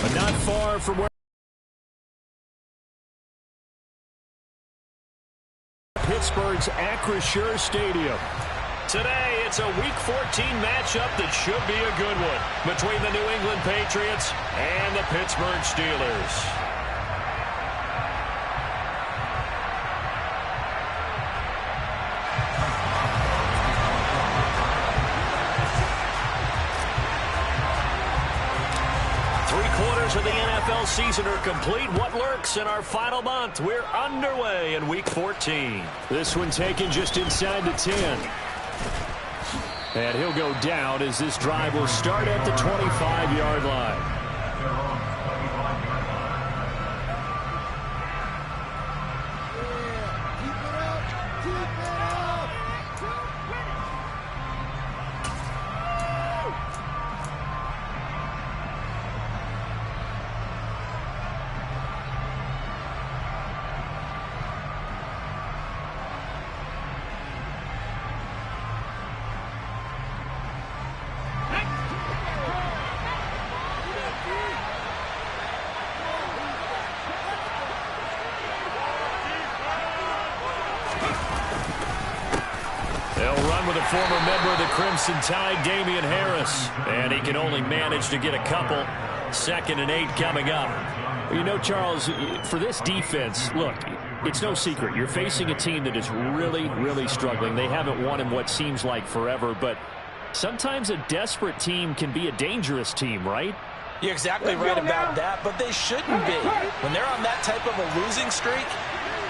But not far from where Pittsburgh's Acrisure Stadium. Today, it's a Week 14 matchup that should be a good one between the New England Patriots and the Pittsburgh Steelers. Of the NFL season are complete. What lurks in our final month? We're underway in Week 14. This one taken just inside the 10. And he'll go down as this drive will start at the 25-yard line. With a former member of the Crimson Tide, Damian Harris. And he can only manage to get a couple. 2nd and 8 coming up. You know, Charles, for this defense, look, it's no secret. You're facing a team that is really, really struggling. They haven't won in what seems like forever, but sometimes a desperate team can be a dangerous team, right? You're exactly right about that, but they shouldn't be. When they're on that type of a losing streak,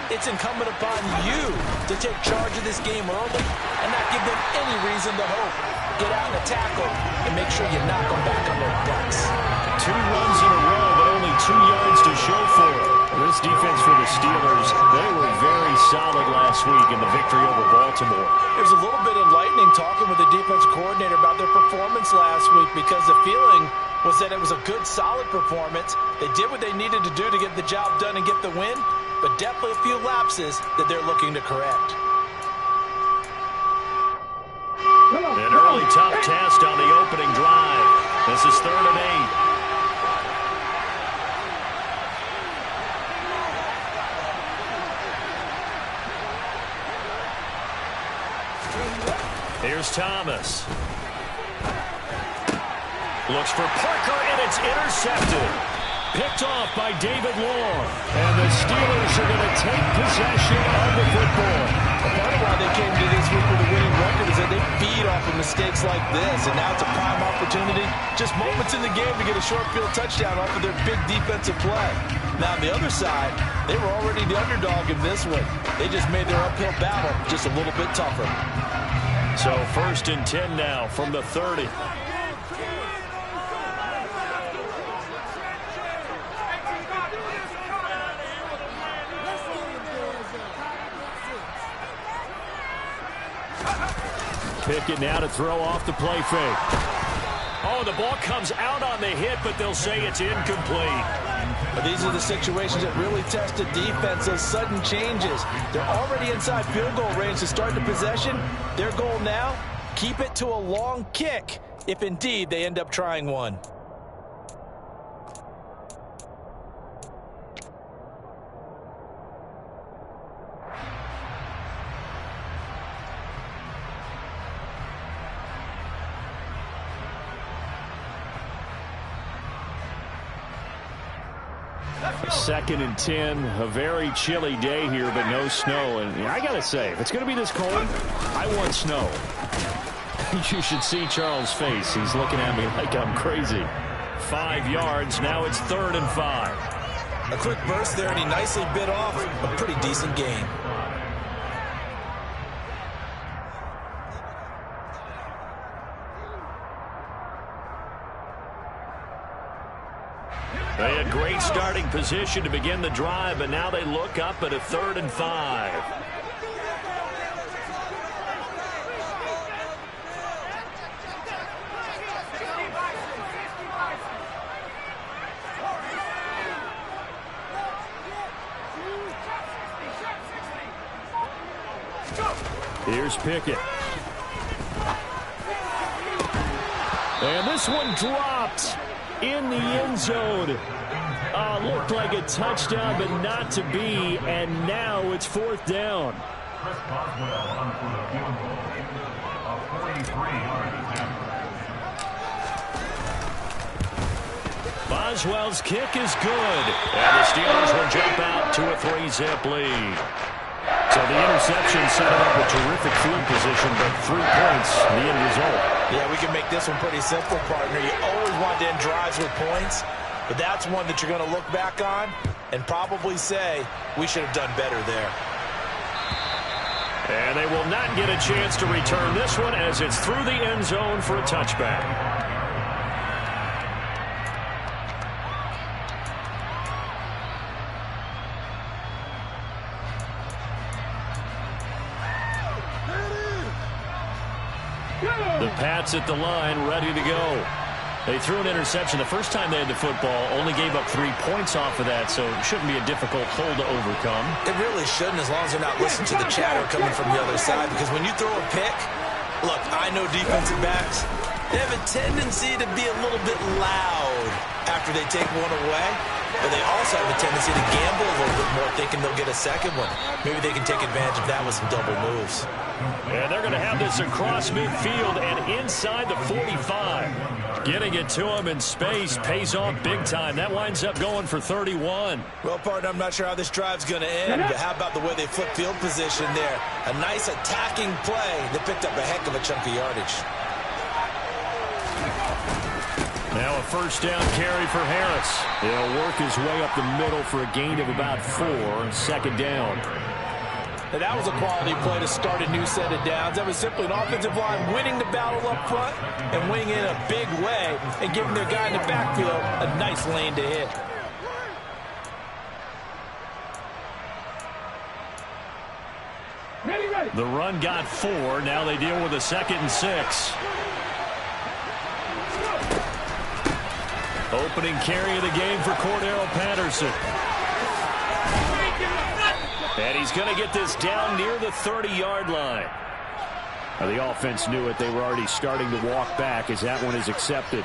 it's incumbent upon you to take charge of this game early and not give them any reason to hope. Get out and tackle and make sure you knock them back on their butts. 2 runs in a row, but only 2 yards to show for it. This defense for the Steelers, they were very solid last week in the victory over Baltimore. It was a little bit enlightening talking with the defensive coordinator about their performance last week because the feeling was that it was a good, solid performance. They did what they needed to do to get the job done and get the win, but definitely a few lapses that they're looking to correct. An early tough test on the opening drive. This is 3rd and 8. Here's Thomas. Looks for Parker, and it's intercepted. Picked off by David Long. And the Steelers are going to take possession of the football. Part of why they came to this week with a winning record is that they feed off of mistakes like this. And now it's a prime opportunity, just moments in the game to get a short field touchdown off of their big defensive play. Now on the other side, they were already the underdog in this one. They just made their uphill battle just a little bit tougher. So 1st and 10 now from the 30. Pickett now to throw off the play fake. Oh, the ball comes out on the hit, but they'll say it's incomplete. But these are the situations that really test the defense, those sudden changes. They're already inside field goal range to start the possession. Their goal now, keep it to a long kick, if indeed they end up trying one. Second and 10, a very chilly day here, but no snow. And I got to say, if it's going to be this cold, I want snow. You should see Charles' face. He's looking at me like I'm crazy. 5 yards. Now it's 3rd and 5. A quick burst there, and he nicely bit off a pretty decent gain. They had great starting position to begin the drive, but now they look up at a 3rd and 5. Here's Pickett. And this one dropped in the end zone. Looked like a touchdown, but not to be. And now it's 4th down. Boswell's kick is good. And the Steelers will jump out to a 3-zip lead. So the interception set up a terrific field position, but 3 points, the end result. Yeah, we can make this one pretty simple, partner. You always want to end drives with points, but that's one that you're going to look back on and probably say, we should have done better there. And they will not get a chance to return this one as it's through the end zone for a touchback. The Pats at the line, ready to go. They threw an interception the first time they had the football, only gave up 3 points off of that, so it shouldn't be a difficult hole to overcome. It really shouldn't, as long as they're not listening to the chatter coming from the other side, because when you throw a pick, look, I know defensive backs, they have a tendency to be a little bit loud after they take one away, but they also have a tendency to gamble a little bit more, thinking they'll get a second one. Maybe they can take advantage of that with some double moves. And they're going to have this across midfield and inside the 45. Getting it to him in space pays off big time. That winds up going for 31. Well, partner, I'm not sure how this drive's going to end, but how about the way they flip field position there? A nice attacking play that picked up a heck of a chunk of yardage. Now a first down carry for Harris. He'll work his way up the middle for a gain of about 4, 2nd down. Now that was a quality play to start a new set of downs. That was simply an offensive line winning the battle up front and winning it in a big way and giving their guy in the backfield a nice lane to hit. The run got 4. Now they deal with a 2nd and 6. Opening carry of the game for Cordero Patterson. And he's going to get this down near the 30-yard line. Now, the offense knew it. They were already starting to walk back as that one is accepted.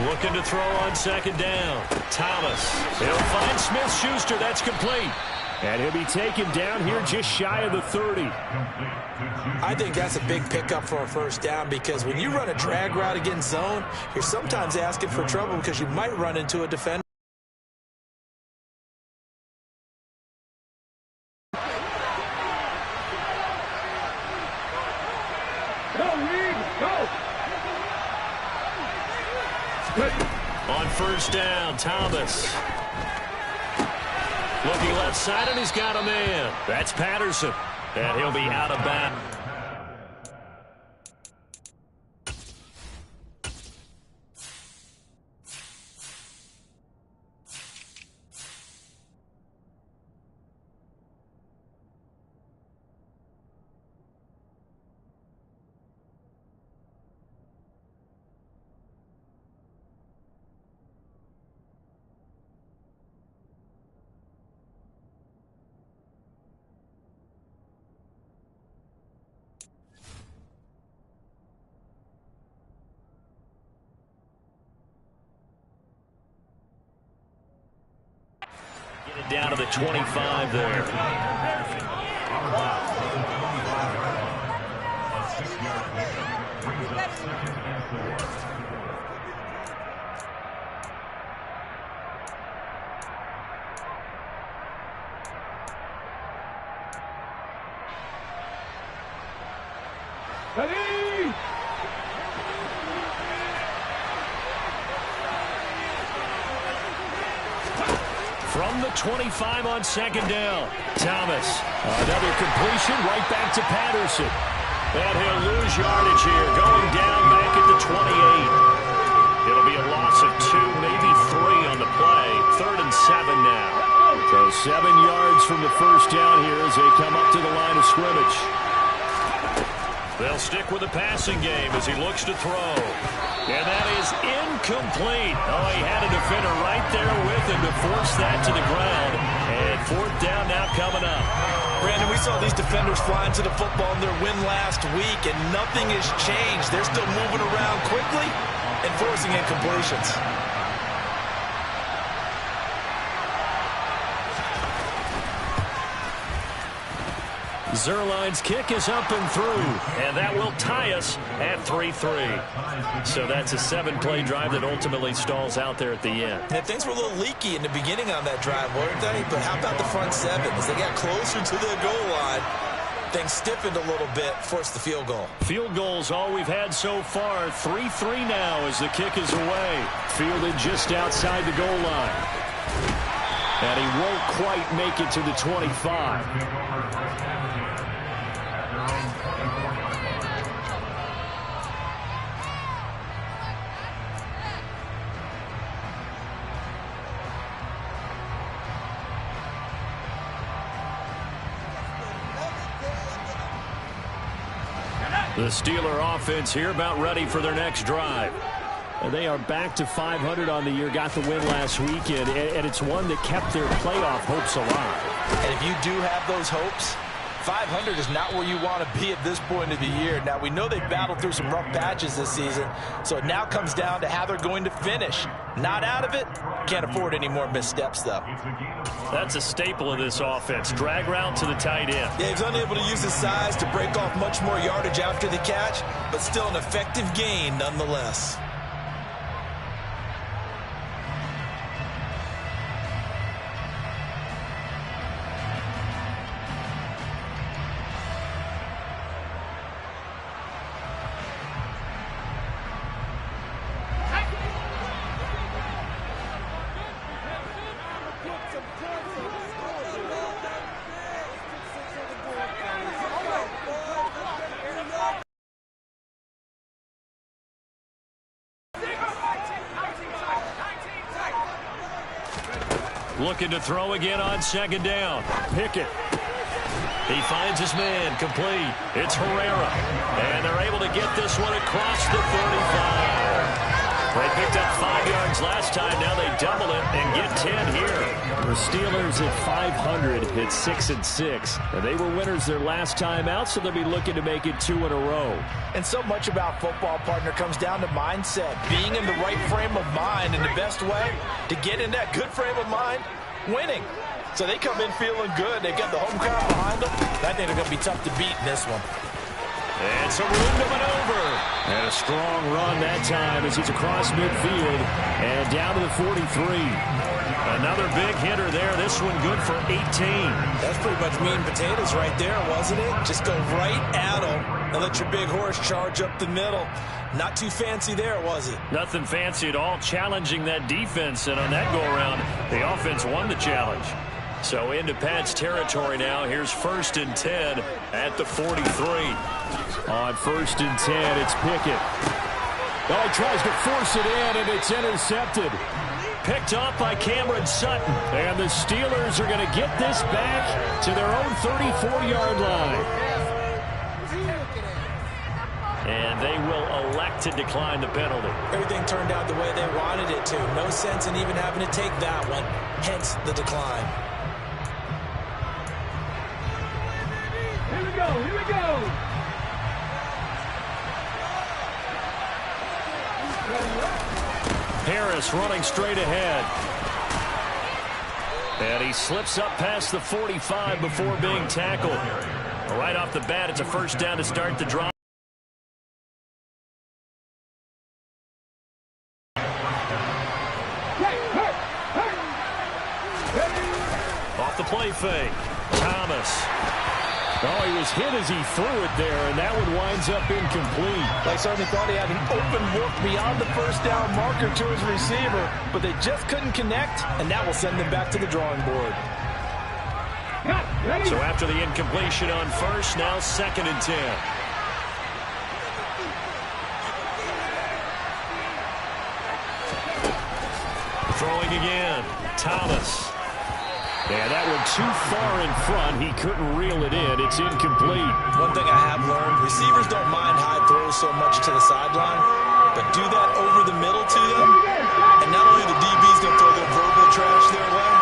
Looking to throw on 2nd down. Thomas. He'll find Smith-Schuster. That's complete. And he'll be taken down here just shy of the 30. I think that's a big pickup for a first down, because when you run a drag route against zone, you're sometimes asking for trouble because you might run into a defender. On first down, Thomas. Looking left side, and he's got a man. That's Patterson. And he'll be out of bounds. Get it down to the 25 there. Ready? From the 25 on 2nd down. Thomas. Another completion right back to Patterson. And he'll lose yardage here. Going down back at the 28. It'll be a loss of 2, maybe 3 on the play. 3rd and 7 now. So 7 yards from the first down here as they come up to the line of scrimmage. They'll stick with the passing game as he looks to throw. And that is incomplete. Oh, he had a defender right there with him to force that to the ground. And fourth down now coming up. Brandon, we saw these defenders flying to the football in their win last week, and nothing has changed. They're still moving around quickly and forcing incompletions. Zerline's kick is up and through, and that will tie us at 3-3. So that's a 7-play drive that ultimately stalls out there at the end. And things were a little leaky in the beginning on that drive, weren't they? But how about the front seven? As they got closer to the goal line, things stiffened a little bit, forced the field goal. Field goals all we've had so far. 3-3 now as the kick is away. Fielded just outside the goal line. And he won't quite make it to the 25. The Steeler offense here about ready for their next drive. They are back to 500 on the year, got the win last weekend, and it's one that kept their playoff hopes alive. And if you do have those hopes, 500 is not where you want to be at this point of the year. Now, we know they've battled through some rough patches this season, so it now comes down to how they're going to finish. Not out of it. Can't afford any more missteps, though. That's a staple of this offense. Drag route to the tight end. Yeah, he's unable to use his size to break off much more yardage after the catch, but still an effective gain nonetheless. Looking to throw again on second down. Pickett. He finds his man complete. It's Herrera. And they're able to get this one across the 35. They picked up 5 yards last time. Now they double it and get 10 here. The Steelers at 500 hit 6-6. And they were winners their last time out, so they'll be looking to make it 2 in a row. And so much about football, partner, comes down to mindset. Being in the right frame of mind, and the best way to get in that good frame of mind, winning. So they come in feeling good. They've got the home crowd behind them. I think they're going to be tough to beat in this one. And some room to maneuver. And a strong run that time as he's across midfield and down to the 43. Another big hitter there. This one good for 18. That's pretty much meat and potatoes right there, wasn't it? Just go right at him and let your big horse charge up the middle. Not too fancy there, was it? Nothing fancy at all, challenging that defense. And on that go-around, the offense won the challenge. So into Pat's territory now. Here's 1st and 10 at the 43. On 1st and 10, it's Pickett. Oh, he tries to force it in, and it's intercepted. Picked off by Cameron Sutton. And the Steelers are going to get this back to their own 34-yard line. And they will elect to decline the penalty. Everything turned out the way they wanted it to. No sense in even having to take that one. Hence the decline. Here we go, here we go. Harris running straight ahead. And he slips up past the 45 before being tackled. Right off the bat, it's a first down to start the drive. Off the play fake. Thomas. Oh, he was hit as he threw it there, and that one winds up incomplete. They certainly thought he had an open look beyond the first down marker to his receiver, but they just couldn't connect, and that will send them back to the drawing board. So after the incompletion on first, now 2nd and 10. Throwing again. Thomas. And that one too far in front. He couldn't reel it in. It's incomplete. One thing I have learned, receivers don't mind high throws so much to the sideline, but do that over the middle to them, and not only the DB's going to throw their verbal trash their way,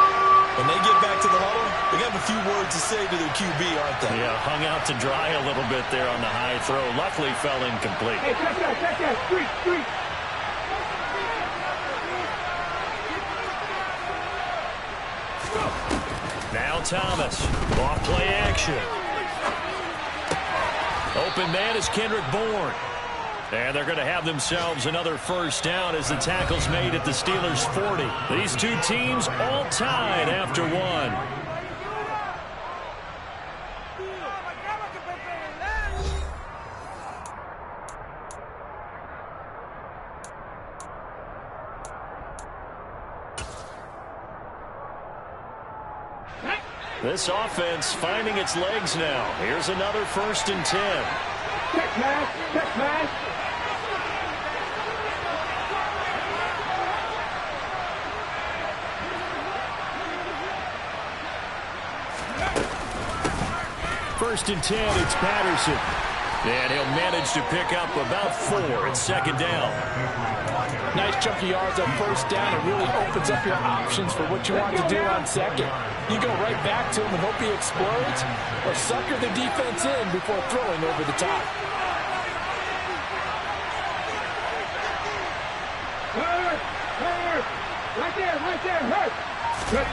when they get back to the huddle, they have a few words to say to their QB, aren't they? Yeah, hung out to dry a little bit there on the high throw. Luckily fell incomplete. Hey, check that, street. Now Thomas, off play action. Open man is Kendrick Bourne. And they're going to have themselves another first down as the tackle's made at the Steelers' 40. These two teams all tied after one. This offense finding its legs now. Here's another 1st and 10. Check man. First and 10, it's Patterson. And he'll manage to pick up about 4. It's 2nd down. Nice chunky yards on 1st down. It really opens up your options for what you want to do on 2nd. You go right back to him and hope he explodes, or sucker the defense in before throwing over the top. Hurt. Right there, hurt.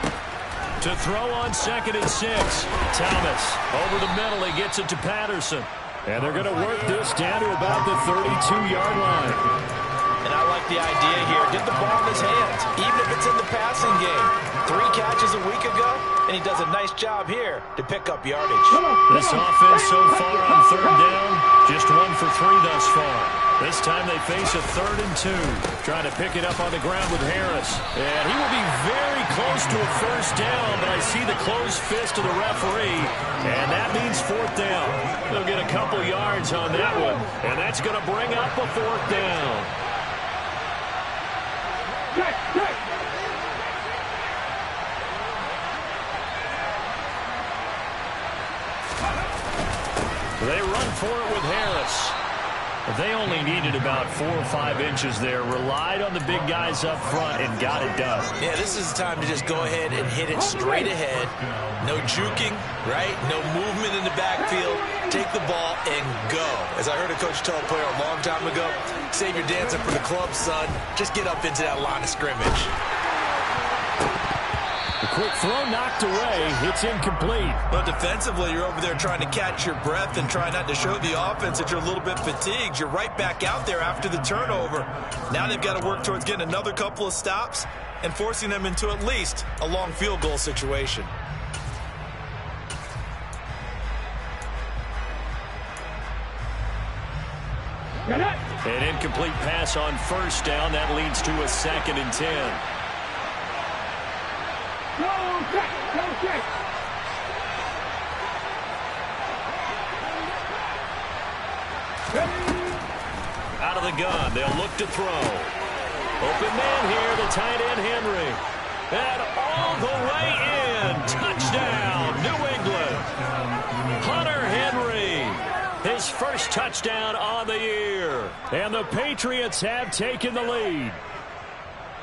To throw on 2nd and 6. Thomas over the middle. He gets it to Patterson. And they're going to work this down to about the 32-yard line. And I like the idea here. Get the ball in his hands, even if it's in the passing game. 3 catches a week ago, and he does a nice job here to pick up yardage. This offense so far on 3rd down, just 1 for 3 thus far. This time they face a 3rd and 2. Trying to pick it up on the ground with Harris. And he will be very close to a 1st down, but I see the closed fist of the referee, and that means 4th down. They'll get a couple yards on that one, and that's going to bring up a 4th down. Check. They run for it with Harris. They only needed about 4 or 5 inches there. Relied on the big guys up front and got it done. Yeah, this is the time to just go ahead and hit it straight ahead. No juking, right? No movement in the backfield. Take the ball and go. As I heard a coach tell a player a long time ago, save your dancing for the club, son. Just get up into that line of scrimmage. The quick throw knocked away. It's incomplete. But defensively, you're over there trying to catch your breath and try not to show the offense that you're a little bit fatigued. You're right back out there after the turnover. Now they've got to work towards getting another couple of stops and forcing them into at least a long field goal situation. An incomplete pass on 1st down. That leads to a 2nd and 10. Go check. Out of the gun, they'll look to throw. Open man here, the tight end Henry. And all the way in. Touchdown, New England. Hunter Henry, his first touchdown on the year. And the Patriots have taken the lead.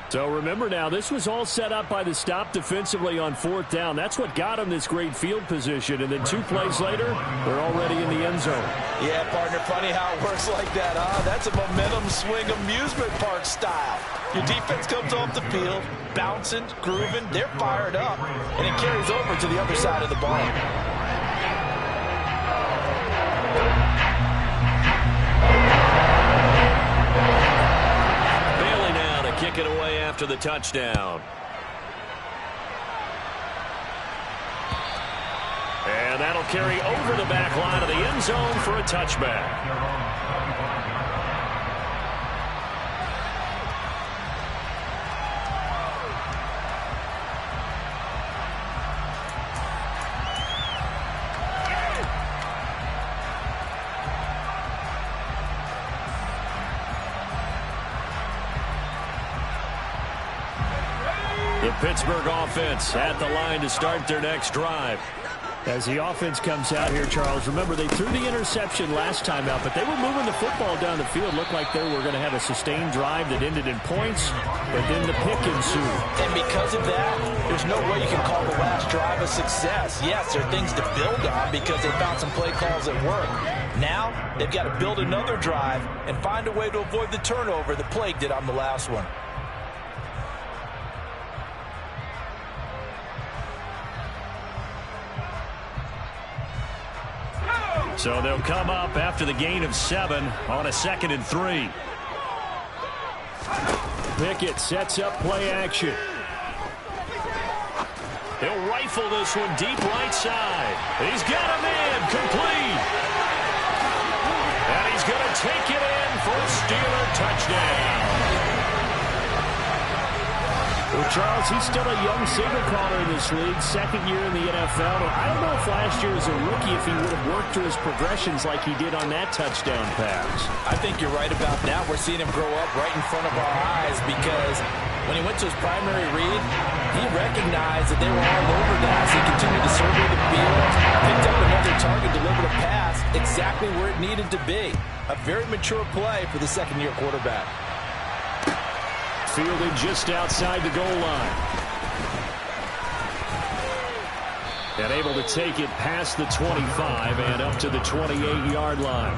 So remember now, this was all set up by the stop defensively on 4th down. That's what got them this great field position. And then 2 plays later, they're already in the end zone. Yeah, partner, funny how it works like that, huh? That's a momentum swing amusement park style. Your defense comes off the field, bouncing, grooving, they're fired up, and it carries over to the other side of the ball. Kick it away after the touchdown. And that'll carry over the back line of the end zone for a touchback. The pitch Pittsburgh offense at the line to start their next drive. As the offense comes out here, Charles, remember they threw the interception last time out, but they were moving the football down the field. Looked like they were going to have a sustained drive that ended in points, but then the pick ensued. And because of that, there's no way you can call the last drive a success. Yes, there are things to build on because they found some play calls that work. Now, they've got to build another drive and find a way to avoid the turnover that Plague did on the last one. So they'll come up after the gain of 7 on a 2nd and 3. Pickett sets up play action. He'll rifle this one deep right side. He's got a man complete. And he's going to take it in for a Steeler touchdown. Well, Charles, he's still a young signal caller in this league, 2nd year in the NFL. I don't know if last year as a rookie if he would have worked through his progressions like he did on that touchdown pass. I think you're right about that. We're seeing him grow up right in front of our eyes because when he went to his primary read, he recognized that they were all over that. So he continued to survey the field, picked up another target, delivered a pass exactly where it needed to be. A very mature play for the 2nd-year quarterback. Fielded just outside the goal line. And able to take it past the 25 and up to the 28-yard line.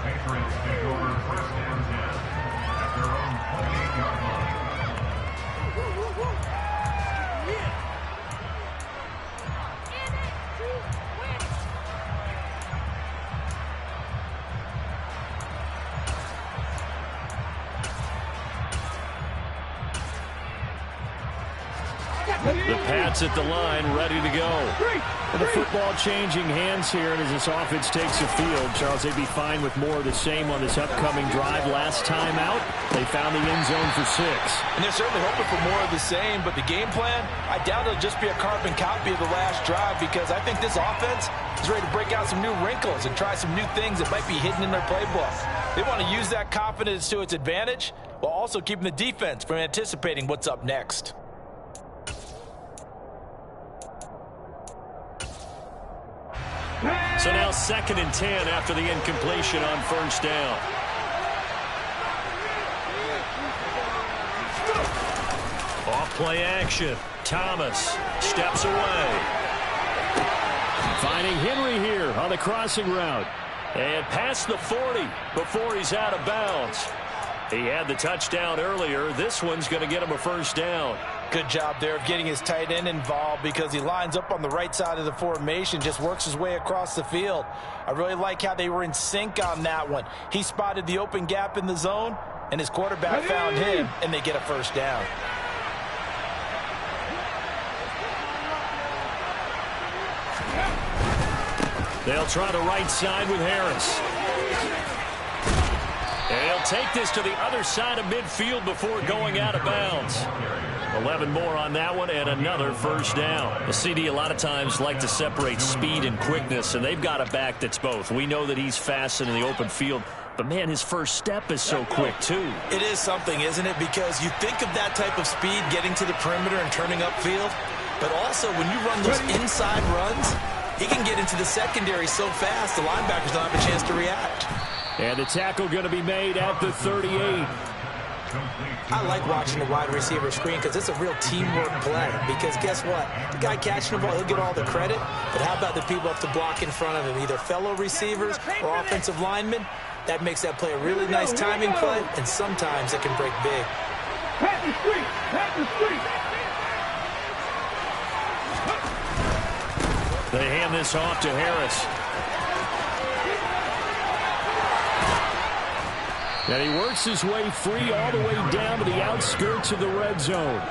The Pats at the line, ready to go. And the football changing hands here, and as this offense takes the field, Charles, they'd be fine with more of the same on this upcoming drive. Last time out, they found the end zone for 6. And they're certainly hoping for more of the same, but the game plan, I doubt it'll just be a carbon copy of the last drive because I think this offense is ready to break out some new wrinkles and try some new things that might be hidden in their playbook. They want to use that confidence to its advantage while also keeping the defense from anticipating what's up next. So now 2nd and 10 after the incompletion on 1st down. Off play action. Thomas steps away. Finding Henry here on the crossing route. And past the 40 before he's out of bounds. He had the touchdown earlier. This one's going to get him a 1st down. Good job there of getting his tight end involved because he lines up on the right side of the formation, just works his way across the field. I really like how they were in sync on that one. He spotted the open gap in the zone, and his quarterback found him, and they get a 1st down. They'll try the right side with Harris. And he'll take this to the other side of midfield before going out of bounds. 11 more on that one and another 1st down. The CD a lot of times like to separate speed and quickness, and they've got a back that's both. We know that he's fast in the open field, but man, his first step is so quick too. It is something, isn't it? Because you think of that type of speed getting to the perimeter and turning upfield, but also when you run those inside runs, he can get into the secondary so fast the linebackers don't have a chance to react. And the tackle going to be made at the 38. I like watching the wide receiver screen because it's a real teamwork play. Because guess what? The guy catching the ball, he'll get all the credit. But how about the people have to block in front of him, either fellow receivers or offensive linemen? That makes that play a really nice timing play, and sometimes it can break big. Pat the street! Pat the street! They hand this off to Harris. And he works his way free all the way down to the outskirts of the red zone.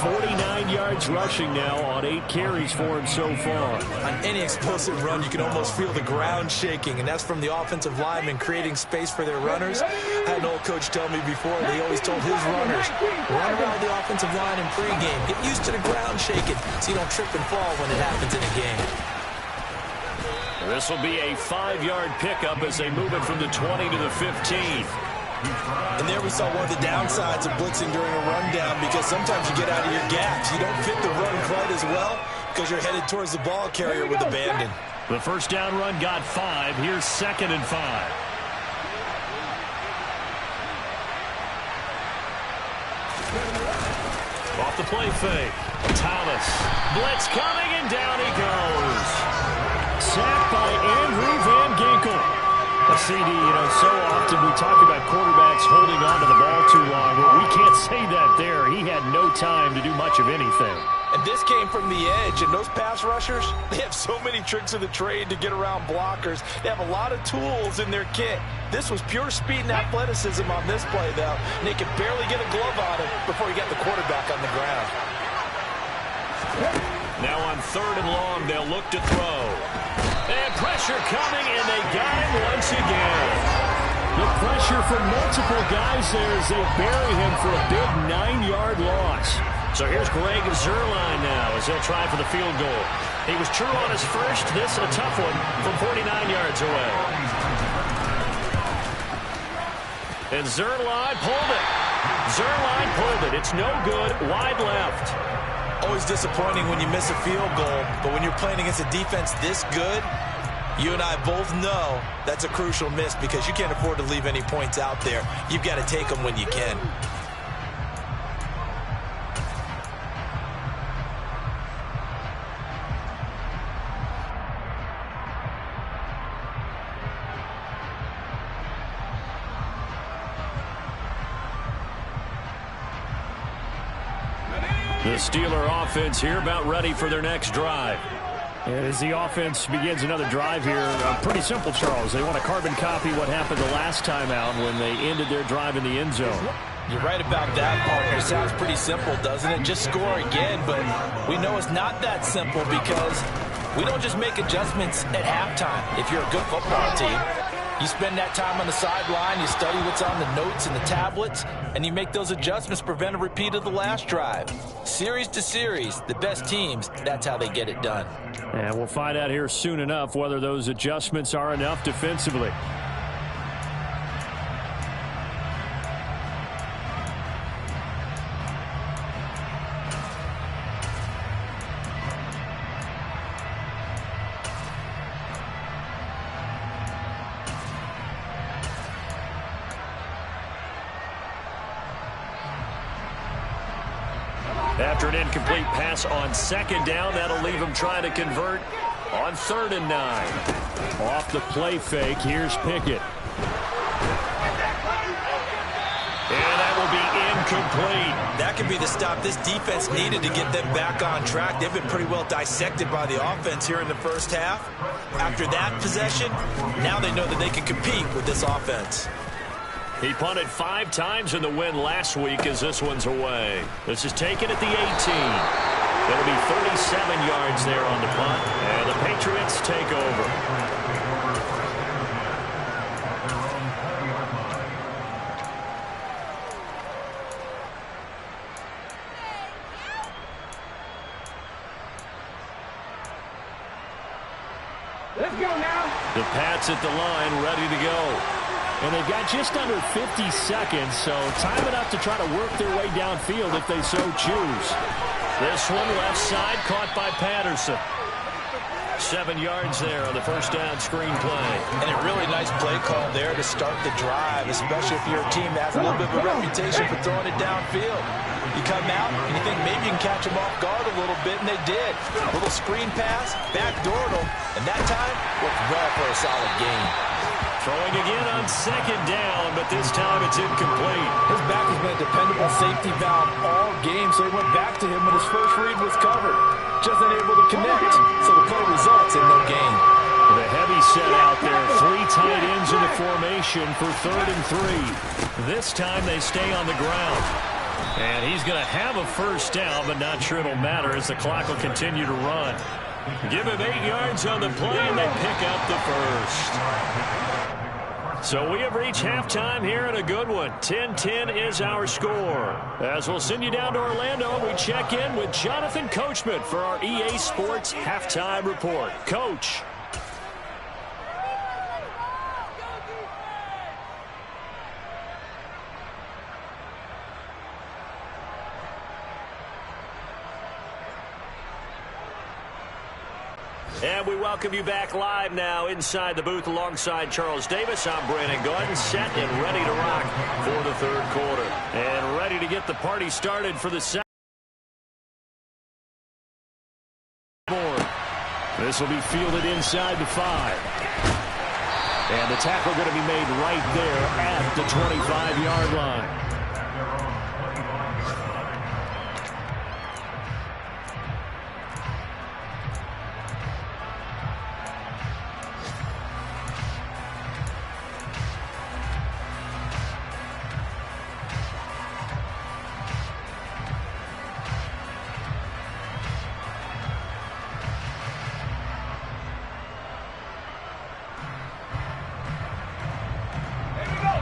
49 yards rushing now on 8 carries for him so far. On any explosive run, you can almost feel the ground shaking, and that's from the offensive linemen creating space for their runners. I had an old coach tell me before, they always told his runners, run around the offensive line in pregame. Get used to the ground shaking so you don't trip and fall when it happens in a game. This will be a 5-yard pickup as they move it from the 20 to the 15. And there we saw one of the downsides of blitzing during a rundown, because sometimes you get out of your gaps. You don't fit the run quite as well because you're headed towards the ball carrier with abandon. The first down run got 5. Here's 2nd and 5. Off the play fake. Thomas. Blitz coming, and down he goes. Sacked by Andrew Van Ginkel. A CD, so often we talk about quarterbacks holding on to the ball too long. Well, we can't say that there. He had no time to do much of anything. And this came from the edge, and those pass rushers, they have so many tricks of the trade to get around blockers. They have a lot of tools in their kit. This was pure speed and athleticism on this play, though. And they could barely get a glove on him before he got the quarterback on the ground. Now on 3rd and long, they'll look to throw. And pressure coming, and they got him once again. The pressure from multiple guys there as they bury him for a big 9-yard loss. So here's Greg Zuerlein now as they'll try for the field goal. He was true on his first. This a tough one from 49 yards away. And Zuerlein pulled it. Zuerlein pulled it. It's no good. Wide left. Always disappointing when you miss a field goal, but when you're playing against a defense this good, you and I both know that's a crucial miss because you can't afford to leave any points out there. You've got to take them when you can. The Steeler offense here about ready for their next drive. And as the offense begins another drive here, pretty simple, Charles. They want to carbon copy what happened the last time out when they ended their drive in the end zone. You're right about that, partner. Sounds pretty simple, doesn't it? Just score again, but we know it's not that simple because we don't just make adjustments at halftime. If you're a good football team, you spend that time on the sideline, you study what's on the notes and the tablets, and you make those adjustments to prevent a repeat of the last drive. Series to series, the best teams, that's how they get it done. And we'll find out here soon enough whether those adjustments are enough defensively. After an incomplete pass on 2nd down, that'll leave him trying to convert on 3rd and 9. Off the play fake, here's Pickett. And that will be incomplete. That could be the stop this defense needed to get them back on track. They've been pretty well dissected by the offense here in the first half. After that possession, now they know that they can compete with this offense. He punted 5 times in the win last week as this one's away. This is taken at the 18. It'll be 37 yards there on the punt, and the Patriots take over. Let's go now. The Pats at the line, ready to go. And they've got just under 50 seconds, so time enough to try to work their way downfield if they so choose. This one left side caught by Patterson. 7 yards there on the first down screen play. And a really nice play call there to start the drive, especially if you're a team that has a little bit of a reputation for throwing it downfield. You come out and you think maybe you can catch them off guard a little bit, and they did. A little screen pass, backdoored them, and that time worked well for a solid gain. Throwing again on 2nd down, but this time it's incomplete. His back has been a dependable safety valve all game, so he went back to him when his first read was covered. Just unable to connect, so the play results in no gain. The heavy set out there, 3 tight ends in the formation for 3rd and 3. This time they stay on the ground. And he's going to have a first down, but not sure it'll matter as the clock will continue to run. Give him 8 yards on the play, and they pick up the first. So we have reached halftime here in a good one. 10-10 is our score. As we'll send you down to Orlando, we check in with Jonathan Coachman for our EA Sports Halftime Report. Coach. welcome you back live now inside the booth alongside Charles Davis. I'm Brandon Gordon, set and ready to rock for the third quarter. And ready to get the party started for the second. This will be fielded inside the 5. And the tackle going to be made right there at the 25-yard line.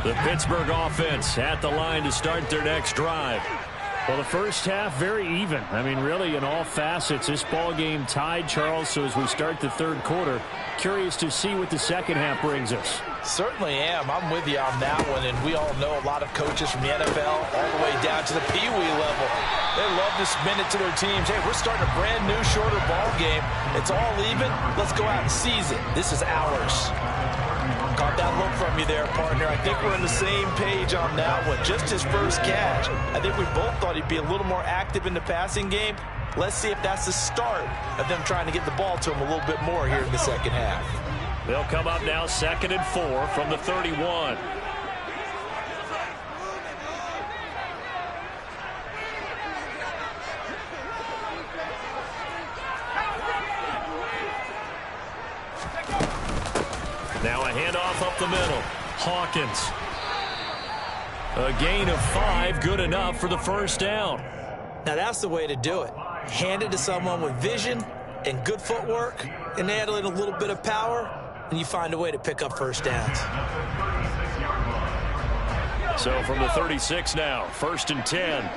The Pittsburgh offense at the line to start their next drive. Well, the first half, very even. I mean, really, in all facets, this ball game tied, Charles. So as we start the third quarter, curious to see what the second half brings us. Certainly am. I'm with you on that one. And we all know a lot of coaches from the NFL all the way down to the Pee Wee level. They love to spin it to their teams. Hey, we're starting a brand new, shorter ball game. It's all even. Let's go out and seize it. This is ours. Caught that look from you there, partner. I think we're on the same page on that one. Just his first catch. I think we both thought he'd be a little more active in the passing game. Let's see if that's the start of them trying to get the ball to him a little bit more here in the second half. They'll come up now 2nd and 4 from the 31. Now a handoff up the middle. Hawkins. A gain of 5, good enough for the first down. Now that's the way to do it. Hand it to someone with vision and good footwork, and add in a little bit of power, and you find a way to pick up first downs. So from the 36 now, 1st and 10.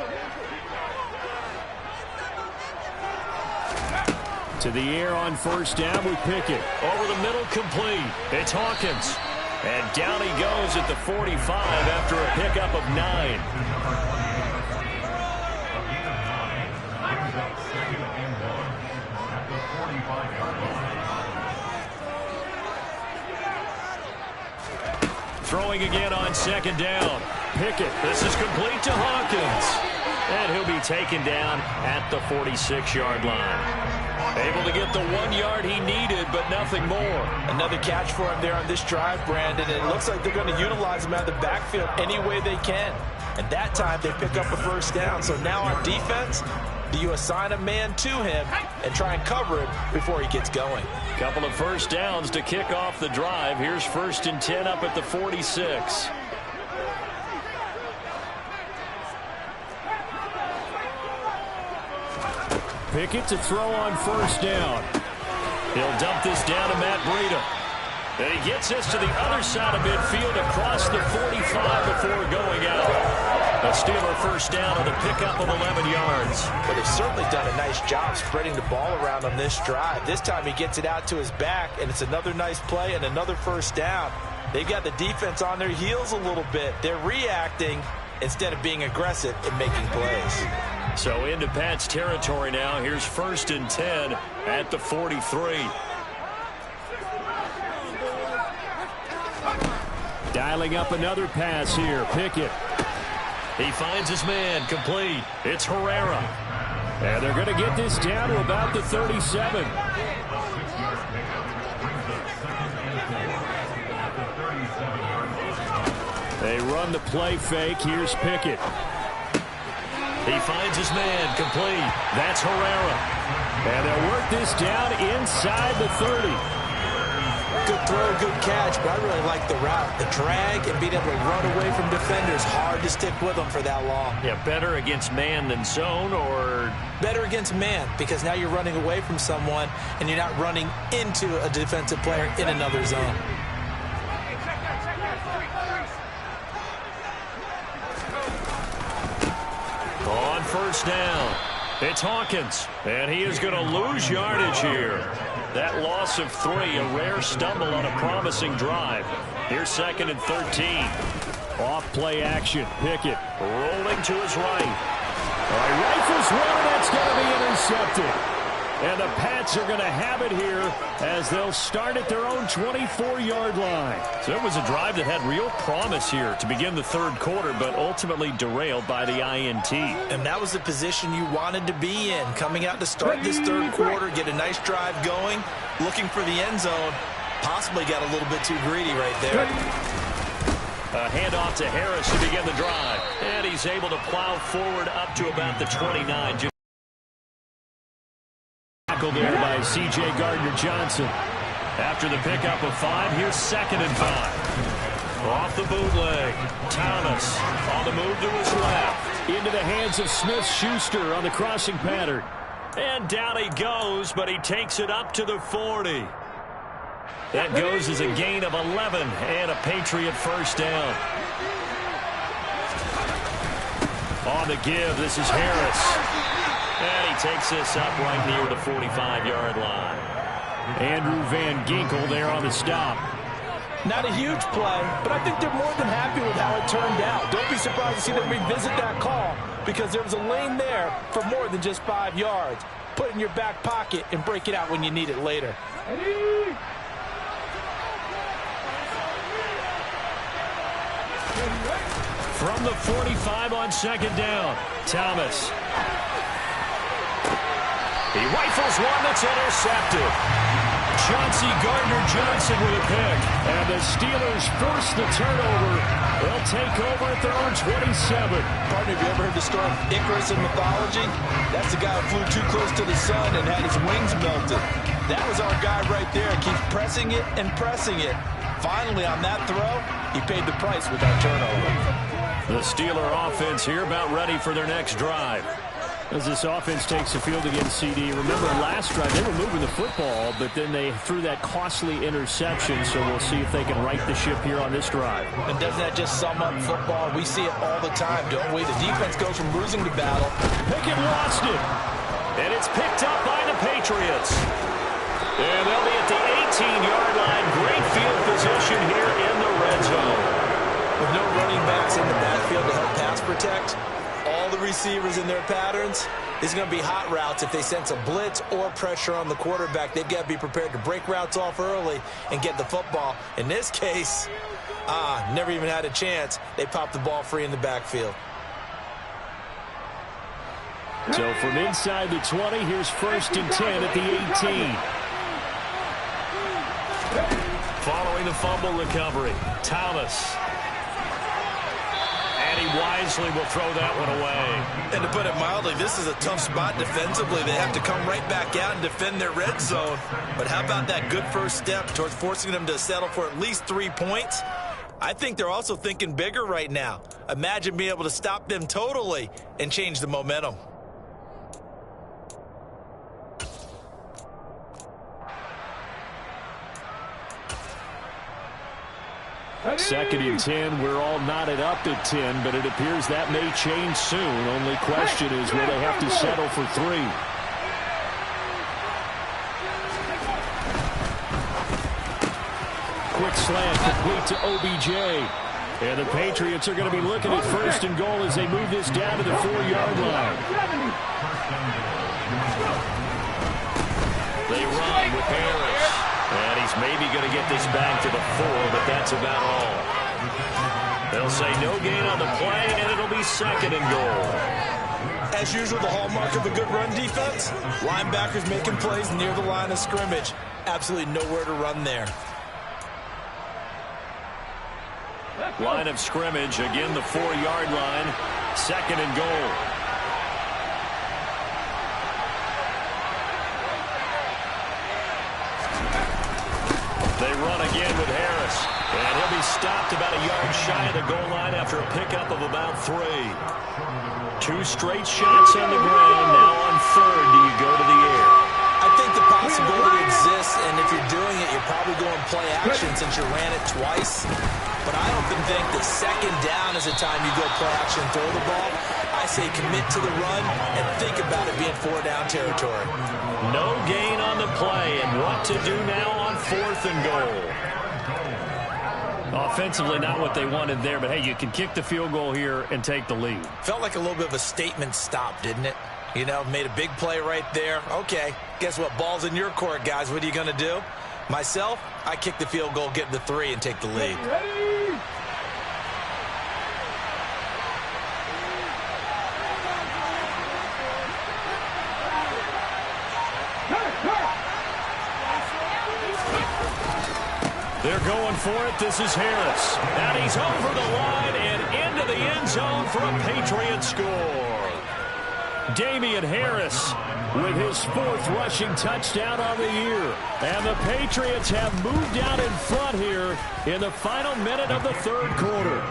To the air on first down with Pickett. Over the middle, complete. It's Hawkins. And down he goes at the 45 after a pickup of 9. Throwing again on 2nd down. Pickett. This is complete to Hawkins. And he'll be taken down at the 46-yard line. Able to get the 1 yard he needed, but nothing more. Another catch for him there on this drive, Brandon. It looks like they're going to utilize him out of the backfield any way they can. And that time they pick up a first down. So now on defense, do you assign a man to him and try and cover him before he gets going? Couple of first downs to kick off the drive. Here's 1st and 10 up at the 46. Pickett to throw on first down. He'll dump this down to Matt Breida. And he gets this to the other side of midfield across the 45 before going out. A Steeler first down on the pickup of 11 yards. But they've certainly done a nice job spreading the ball around on this drive. This time he gets it out to his back, and it's another nice play and another first down. They've got the defense on their heels a little bit. They're reacting instead of being aggressive and making plays. So into Pat's territory now. Here's 1st and 10 at the 43. Dialing up another pass here. Pickett. He finds his man. Complete. It's Herrera. And they're going to get this down to about the 37. They run the play fake. Here's Pickett. He finds his man. Complete. That's Herrera. And they'll work this down inside the 30. Good throw, good catch, but I really like the route. The drag and being able to run away from defenders, hard to stick with them for that long. Yeah, better against man than zone, or? Better against man, because now you're running away from someone and you're not running into a defensive player in another zone. On first down, it's Hawkins, and he is going to lose yardage here. That loss of 3, a rare stumble on a promising drive. Here's 2nd and 13. Off play action, Pickett rolling to his right. All right, rifles one, and that's going to be intercepted. And the Pats are going to have it here as they'll start at their own 24-yard line. So it was a drive that had real promise here to begin the third quarter, but ultimately derailed by the INT. And that was the position you wanted to be in, coming out to start this third quarter, get a nice drive going, looking for the end zone. Possibly got a little bit too greedy right there. A handoff to Harris to begin the drive. And he's able to plow forward up to about the 29. Tackled there by C.J. Gardner-Johnson. After the pickup of 5, here's 2nd and 5. Off the bootleg. Thomas on the move to his left. Into the hands of Smith-Schuster on the crossing pattern. And down he goes, but he takes it up to the 40. That goes as a gain of 11 and a Patriot first down. On the give, this is Harris. And he takes this up right near the 45-yard line. Andrew Van Ginkel there on the stop. Not a huge play, but I think they're more than happy with how it turned out. Don't be surprised to see them revisit that call because there was a lane there for more than just 5 yards. Put it in your back pocket and break it out when you need it later. From the 45 on 2nd down, Thomas. He rifles one that's intercepted. Chauncey Gardner-Johnson with a pick. And the Steelers force the turnover. They'll take over at their own 27. Partner, have you ever heard the story of Icarus in mythology? That's the guy who flew too close to the sun and had his wings melted. That was our guy right there. Keeps pressing it and pressing it. Finally, on that throw, he paid the price with that turnover. The Steeler offense here about ready for their next drive. As this offense takes the field against CD, remember last drive they were moving the football, but then they threw that costly interception, so we'll see if they can right the ship here on this drive. And doesn't that just sum up football? We see it all the time, don't we? The defense goes from losing to battle. Pickett lost it, and it's picked up by the Patriots. And they'll be at the 18-yard line. Great field position here in the red zone. With no running backs in the backfield to help pass protect, all the receivers in their patterns, is going to be hot routes. If they sense a blitz or pressure on the quarterback, they've got to be prepared to break routes off early and get the football. In this case, never even had a chance. They popped the ball free in the backfield. So from inside the 20, here's 1st and 10 at the 18. Following the fumble recovery, Thomas. And he wisely will throw that one away. And to put it mildly, this is a tough spot defensively. They have to come right back out and defend their red zone. But how about that good first step towards forcing them to settle for at least 3 points? I think they're also thinking bigger right now. Imagine being able to stop them totally and change the momentum. Second and 10, we're all knotted up at 10, but it appears that may change soon. Only question is, will they have to settle for 3? Quick slant complete to OBJ. And the Patriots are going to be looking at 1st and goal as they move this down to the 4-yard line. They run with Harris. And he's maybe going to get this back to the 4, but that's about all. They'll say no gain on the play, and it'll be 2nd and goal. As usual, the hallmark of a good run defense, linebackers making plays near the line of scrimmage. Absolutely nowhere to run there. Line of scrimmage, again the 4-yard line, 2nd and goal. They run again with Harris. And he'll be stopped about a yard shy of the goal line after a pickup of about 3. 2 straight shots on the ground. Now on 3rd, do you go to the air? I think the possibility exists, and if you're doing it, you're probably going play action since you ran it twice. But I often think that 2nd down is the time you go play action and throw the ball. I say commit to the run and think about it being 4-down territory. No gain on the play, and what to do now on 4th and goal. Offensively, not what they wanted there, but hey, you can kick the field goal here and take the lead. Felt like a little bit of a statement stop, didn't it? You know, made a big play right there. Okay, guess what? Ball's in your court, guys. What are you going to do? Myself, I kick the field goal, get the 3, and take the lead. Ready? They're going for it. This is Harris. And he's over the line and into the end zone for a Patriot score. Damian Harris with his 4th rushing touchdown on the year. And the Patriots have moved out in front here in the final minute of the 3rd quarter.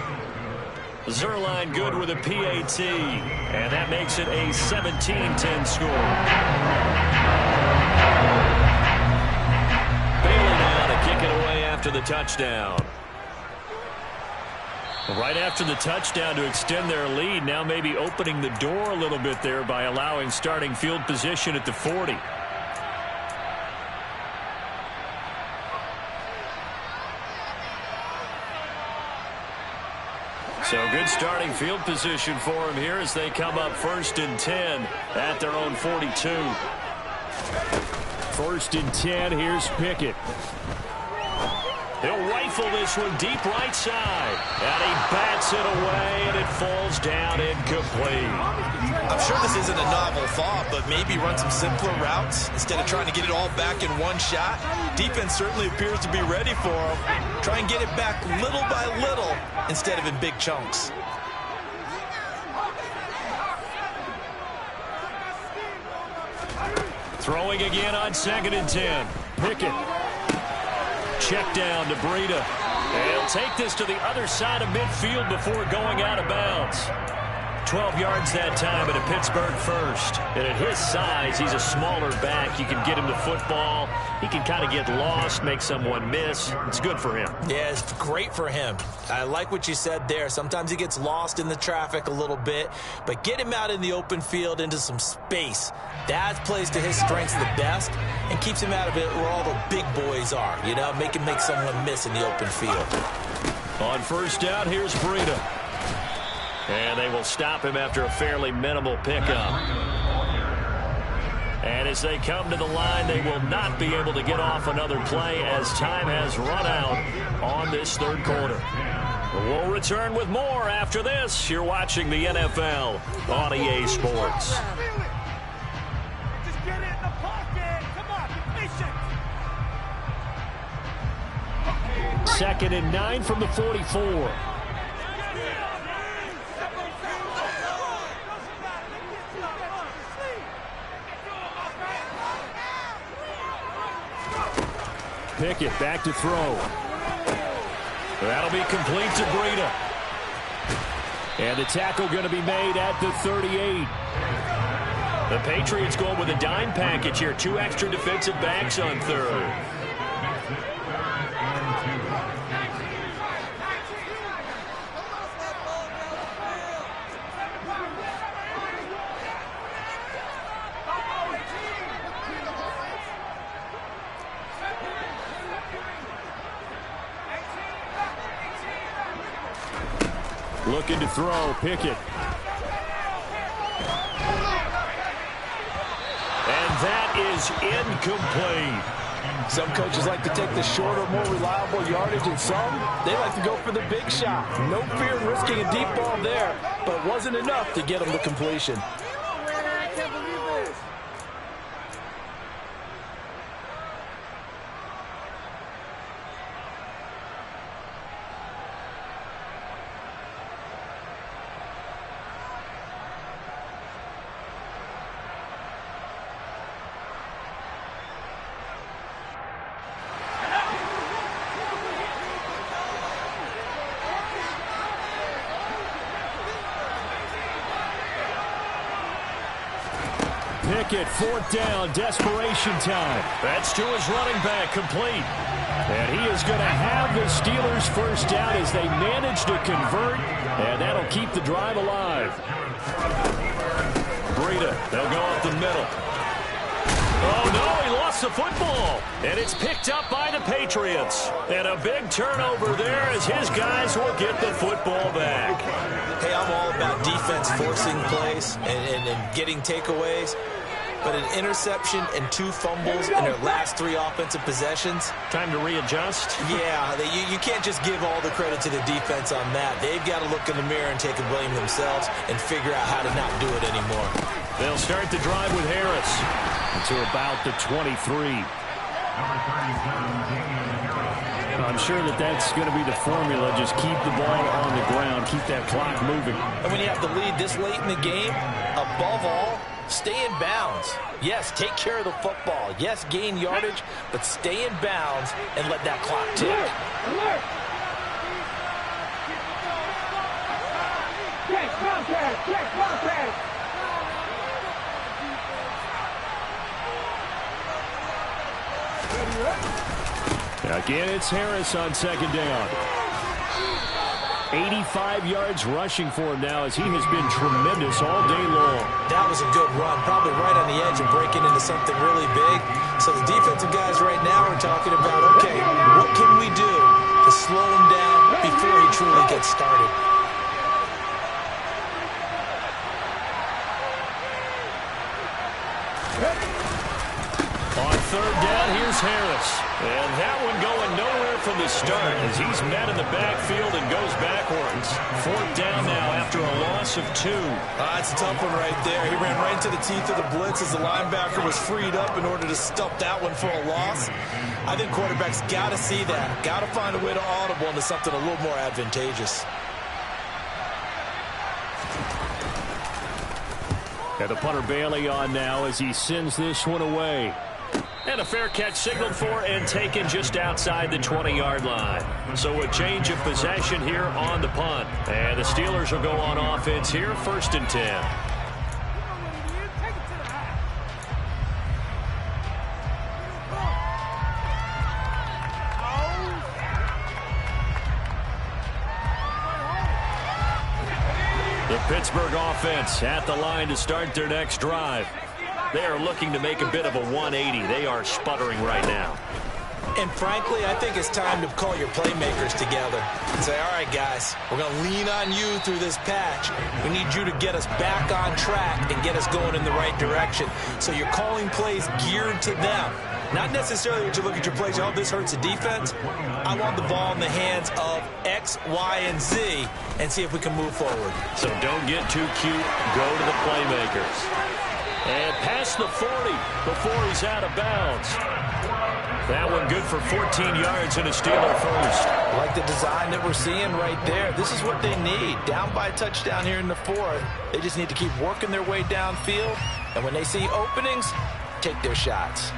Zerline good with a PAT. And that makes it a 17-10 score. Kick it away after the touchdown. Right after the touchdown to extend their lead, now maybe opening the door a little bit there by allowing starting field position at the 40. So good starting field position for them here as they come up 1st and 10 at their own 42. 1st and 10, here's Pickett. He'll rifle this one deep right side. And he bats it away, and it falls down incomplete. I'm sure this isn't a novel thought, but maybe run some simpler routes instead of trying to get it all back in one shot. Defense certainly appears to be ready for him. Try and get it back little by little instead of in big chunks. Throwing again on 2nd and 10. Pickett. Check down to Breida. He'll take this to the other side of midfield before going out of bounds. 12 yards that time at a Pittsburgh first. And at his size, he's a smaller back. You can get him the football. He can kind of get lost, make someone miss. It's good for him. Yeah, it's great for him. I like what you said there. Sometimes he gets lost in the traffic a little bit, but get him out in the open field into some space. That plays to his strengths the best and keeps him out of it where all the big boys are. You know, make him make someone miss in the open field. On 1st down, here's Breida. And they will stop him after a fairly minimal pickup. And as they come to the line, they will not be able to get off another play as time has run out on this 3rd quarter. We'll return with more after this. You're watching the NFL on EA Sports. Just get it in the pocket. Come on, be patient. 2nd and 9 from the 44. Pickett back to throw. That'll be complete to Breida. And the tackle going to be made at the 38. The Patriots going with a dime package here. 2 extra defensive backs on 3rd. Looking to throw, Pickett. And that is incomplete. Some coaches like to take the shorter, more reliable yardage, and some, they like to go for the big shot. No fear in risking a deep ball there, but it wasn't enough to get them to completion. Pickett, 4th down, desperation time. That's to his running back, complete. And he is going to have the Steelers 1st down as they manage to convert, and that'll keep the drive alive. Breida, they'll go up the middle. Oh, no, he lost the football. And it's picked up by the Patriots. And a big turnover there as his guys will get the football back. Hey, I'm all about defense forcing plays and getting takeaways. But an interception and 2 fumbles in their last 3 offensive possessions. Time to readjust? Yeah, you can't just give all the credit to the defense on that. They've got to look in the mirror and take a blame themselves and figure out how to not do it anymore. They'll start the drive with Harris to about the 23. I'm sure that's going to be the formula. Just keep the ball on the ground, keep that clock moving. And when you have the lead this late in the game, above all, stay in bounds. Yes, take care of the football. Yes, gain yardage, but stay in bounds and let that clock tick. Alert! Check contact! Check contact! Again, it's Harris on second down. 85 yards rushing for him now as he has been tremendous all day long. That was a good run, probably right on the edge of breaking into something really big. So the defensive guys right now are talking about, okay, what can we do to slow him down before he truly gets started? On third down, here's Harris. And that one going nowhere from the start as he's met in the backfield and goes backwards. 4th down now after a loss of 2. That's a tough one right there. He ran right into the teeth of the blitz as the linebacker was freed up in order to stop that one for a loss. I think quarterbacks got to see that. Got to find a way to audible into something a little more advantageous. And the punter Bailey on now as he sends this one away. And a fair catch signaled for and taken just outside the 20-yard line. So a change of possession here on the punt. And the Steelers will go on offense here, 1st and 10. The Pittsburgh offense at the line to start their next drive. They are looking to make a bit of a 180. They are sputtering right now. And frankly, I think it's time to call your playmakers together and say, all right, guys, we're going to lean on you through this patch. We need you to get us back on track and get us going in the right direction. So you're calling plays geared to them. Not necessarily that you look at your plays, oh, this hurts the defense. I want the ball in the hands of X, Y, and Z and see if we can move forward. So don't get too cute. Go to the playmakers. And past the 40 before he's out of bounds. That one good for 14 yards and a Steeler first. Like the design that we're seeing right there. This is what they need. Down by a touchdown here in the 4th. They just need to keep working their way downfield. And when they see openings, take their shots.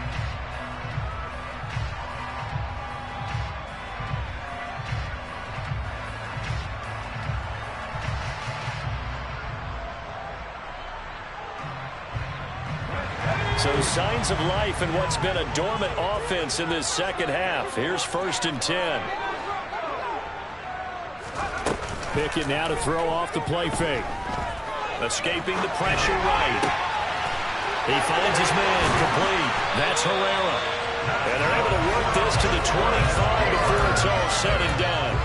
So signs of life in what's been a dormant offense in this second half. Here's 1st and 10. Pickett now to throw off the play fake. Escaping the pressure right. He finds his man complete. That's Herrera. And they're able to work this to the 25 before it's all said and done.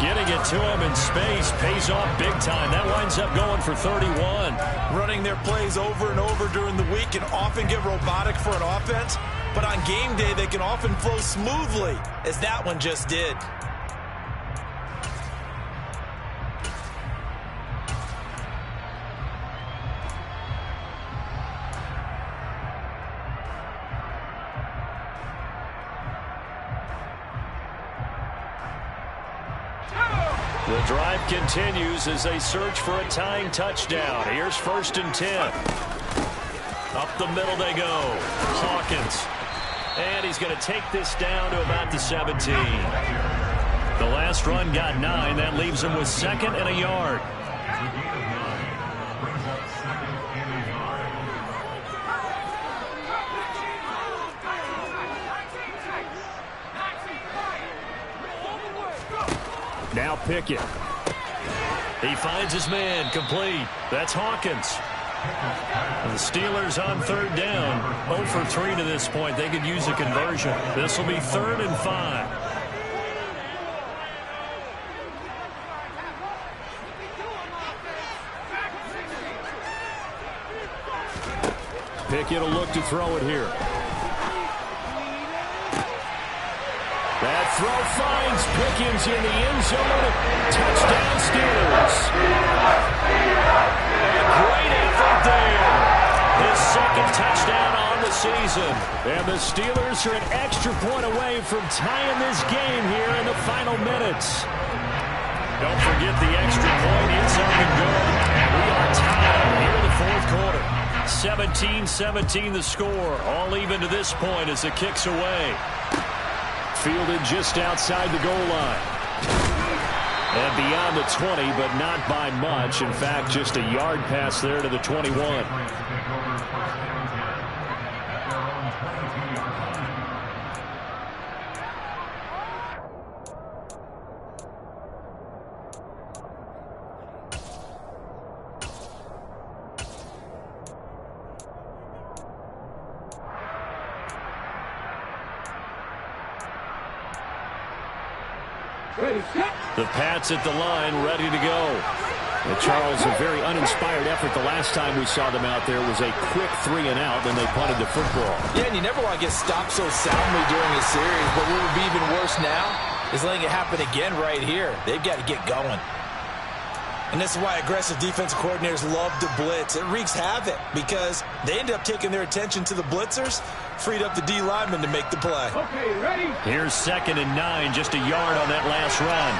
Getting it to him in space pays off big time. That winds up going for 31. Running their plays over and over during the week can often get robotic for an offense, but on game day they can often flow smoothly, as that one just did. The drive continues as they search for a tying touchdown. Here's 1st and 10. Up the middle they go. Hawkins. And he's going to take this down to about the 17. The last run got 9. That leaves him with 2nd and a yard. Now Pickett. He finds his man complete. That's Hawkins. The Steelers on third down. 0 for 3 to this point. They could use a conversion. This will be 3rd and 5. Pickett will look to throw it here. That throw finds Pickens in the end zone. Touchdown Steelers. A great effort there. His second touchdown on the season. And the Steelers are an extra point away from tying this game here in the final minutes. Don't forget the extra point. It's up and good. And we are tied here in the fourth quarter. 17-17 the score. All even to this point as it kicks away. Fielded just outside the goal line. And beyond the 20, but not by much. In fact, just a yard pass there to the 21. The Pats at the line, ready to go. And Charles, a very uninspired effort the last time we saw them out there was a quick 3 and out, then they punted the football. Yeah, and you never want to get stopped so soundly during a series, but what would be even worse now is letting it happen again right here. They've got to get going. And this is why aggressive defensive coordinators love to blitz. It wreaks havoc because they end up taking their attention to the blitzers, freed up the D lineman to make the play. Okay, ready? Here's 2nd and 9, just a yard on that last run.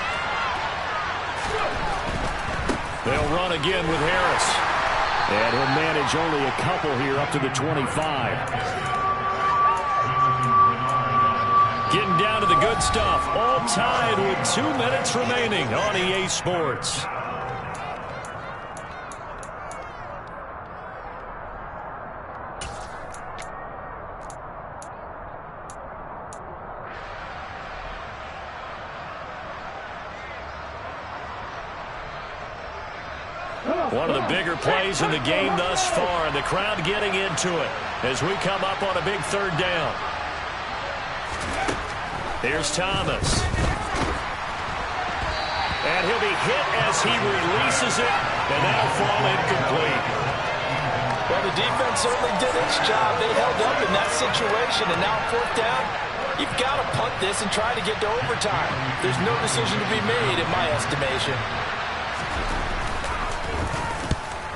They'll run again with Harris. And he'll manage only a couple here up to the 25. Getting down to the good stuff. All tied with 2 minutes remaining on EA Sports. One of the bigger plays in the game thus far, and the crowd getting into it as we come up on a big 3rd down. Here's Thomas. And he'll be hit as he releases it, and that'll fall incomplete. Well, the defense certainly did its job. They held up in that situation, and now 4th down, you've got to punt this and try to get to overtime. There's no decision to be made in my estimation.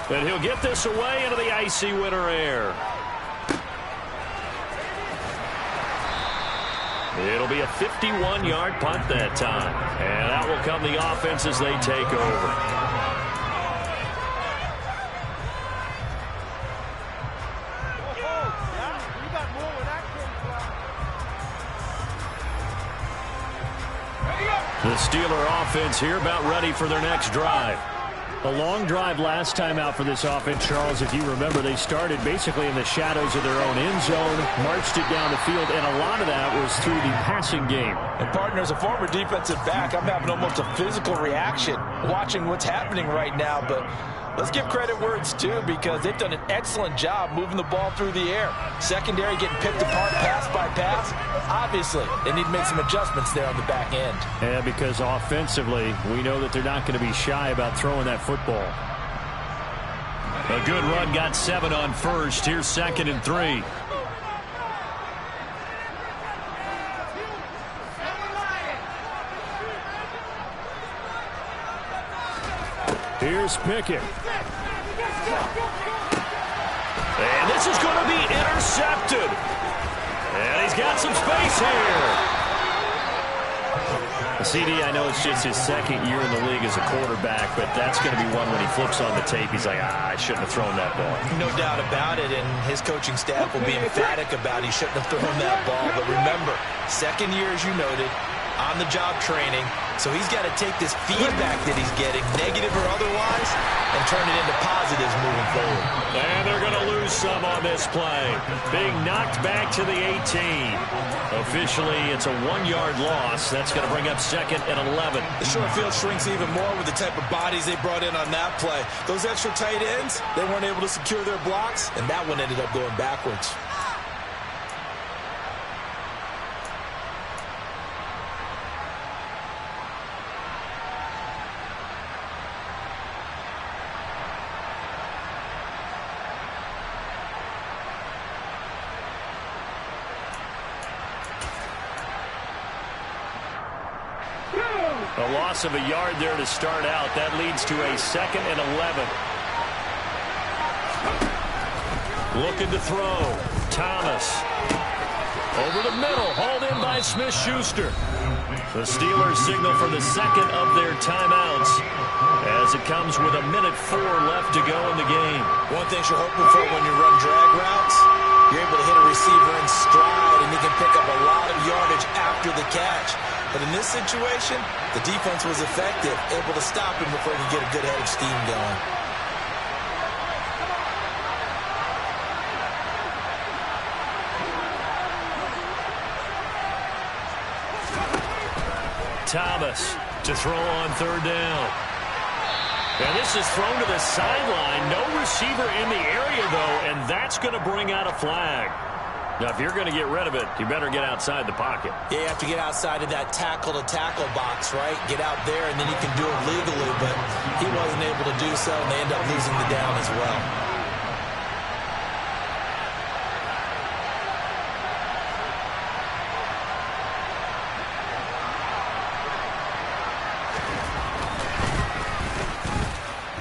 But he'll get this away into the icy winter air. It'll be a 51-yard punt that time. And that will come the offense as they take over. The Steeler offense here about ready for their next drive. A long drive last time out for this offense, Charles. If you remember, they started basically in the shadows of their own end zone, marched it down the field, and a lot of that was through the passing game. And, partner, as a former defensive back, I'm having almost a physical reaction watching what's happening right now. But let's give credit where it's due because they've done an excellent job moving the ball through the air. Secondary getting picked apart pass by pass. Obviously, they need to make some adjustments there on the back end. Yeah, because offensively, we know that they're not going to be shy about throwing that football. A good run, got 7 on first. Here's 2nd and 3. Here's Pickett. And this is going to be intercepted. And he's got some space here. CD, I know it's just his 2nd year in the league as a quarterback, but that's going to be one when he flips on the tape. He's like, I shouldn't have thrown that ball. No doubt about it, and his coaching staff will be emphatic about he shouldn't have thrown that ball. But remember, 2nd year, as you noted, on-the-job training. So he's got to take this feedback that he's getting, negative or otherwise, and turn it into positives moving forward. And they're going to lose some on this play. Being knocked back to the 18. Officially, it's a 1-yard loss. That's going to bring up 2nd and 11. The short field shrinks even more with the type of bodies they brought in on that play. Those extra tight ends, they weren't able to secure their blocks, and that one ended up going backwards. A loss of a yard there to start out. That leads to a 2nd and 11. Looking to throw. Thomas. Over the middle. Hauled in by Smith-Schuster. The Steelers signal for the 2nd of their timeouts as it comes with 1:04 left to go in the game. One thing you're hoping for when you run drag routes, you're able to hit a receiver in stride, and he can pick up a lot of yardage after the catch. But in this situation, the defense was effective, able to stop him before he could get a good head of steam going. Thomas to throw on 3rd down. And this is thrown to the sideline. No receiver in the area, though, and that's going to bring out a flag. Now, if you're going to get rid of it, you better get outside the pocket. Yeah, you have to get outside of that tackle-to-tackle box, right? Get out there, and then you can do it legally, but he wasn't able to do so, and they end up losing the down as well.